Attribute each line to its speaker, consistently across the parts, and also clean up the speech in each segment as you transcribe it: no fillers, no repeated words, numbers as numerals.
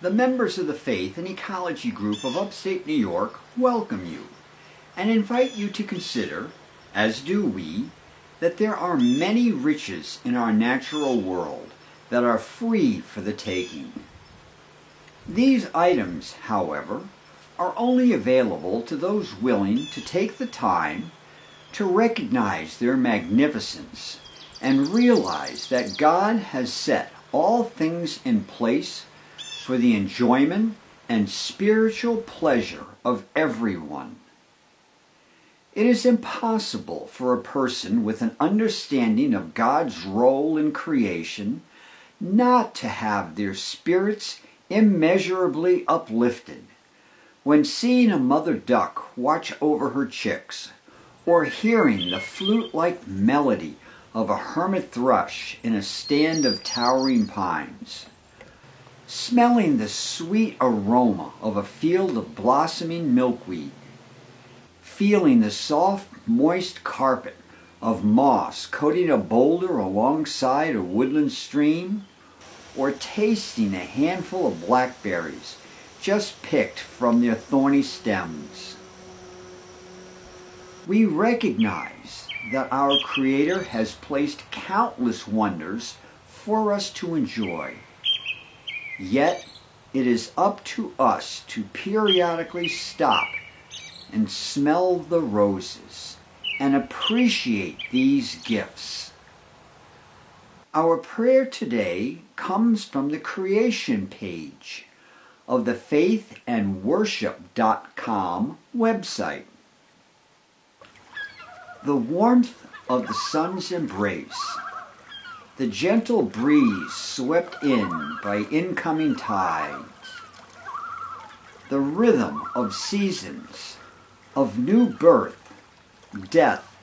Speaker 1: The members of the Faith and Ecology group of upstate New York welcome you and invite you to consider, as do we, that there are many riches in our natural world that are free for the taking. These items, however, are only available to those willing to take the time to recognize their magnificence and realize that God has set all things in place for the enjoyment and spiritual pleasure of everyone. It is impossible for a person with an understanding of God's role in creation not to have their spirits immeasurably uplifted when seeing a mother duck watch over her chicks, or hearing the flute-like melody of a hermit thrush in a stand of towering pines, smelling the sweet aroma of a field of blossoming milkweed, feeling the soft, moist carpet of moss coating a boulder alongside a woodland stream, or tasting a handful of blackberries just picked from their thorny stems. We recognize that our Creator has placed countless wonders for us to enjoy. Yet, it is up to us to periodically stop and smell the roses and appreciate these gifts. Our prayer today comes from the creation page of the faithandworship.com website. The warmth of the sun's embrace, the gentle breeze swept in by incoming tides, the rhythm of seasons, of new birth, death,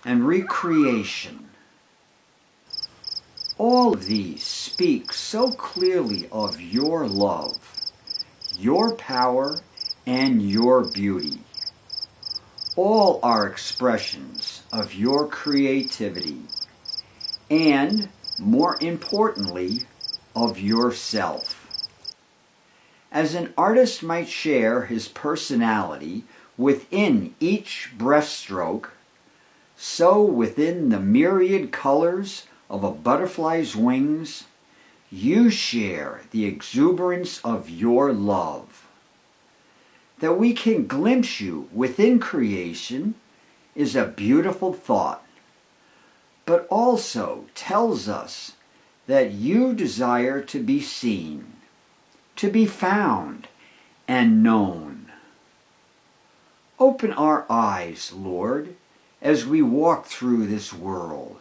Speaker 1: and recreation. All of these speak so clearly of your love, your power, and your beauty. All are expressions of your creativity and, more importantly, of yourself. As an artist might share his personality within each breaststroke, so within the myriad colors of a butterfly's wings, you share the exuberance of your love. That we can glimpse you within creation is a beautiful thought, but also tells us that you desire to be seen, to be found, and known. Open our eyes, Lord, as we walk through this world.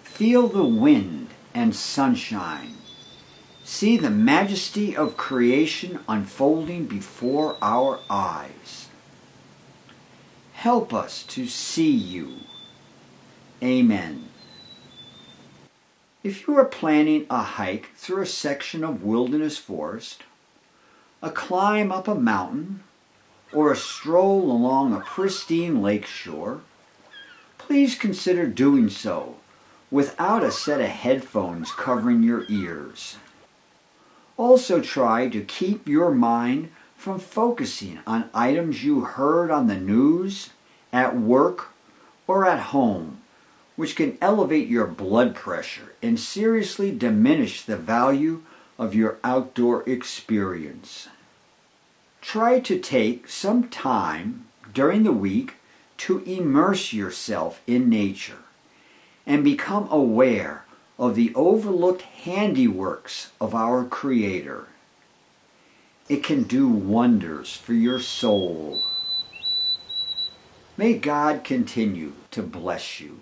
Speaker 1: Feel the wind and sunshine. See the majesty of creation unfolding before our eyes. Help us to see you. Amen. If you are planning a hike through a section of wilderness forest, a climb up a mountain, or a stroll along a pristine lakeshore, please consider doing so without a set of headphones covering your ears. Also try to keep your mind from focusing on items you heard on the news, at work, or at home, which can elevate your blood pressure and seriously diminish the value of your outdoor experience. Try to take some time during the week to immerse yourself in nature and become aware of the overlooked handiworks of our Creator. It can do wonders for your soul. May God continue to bless you.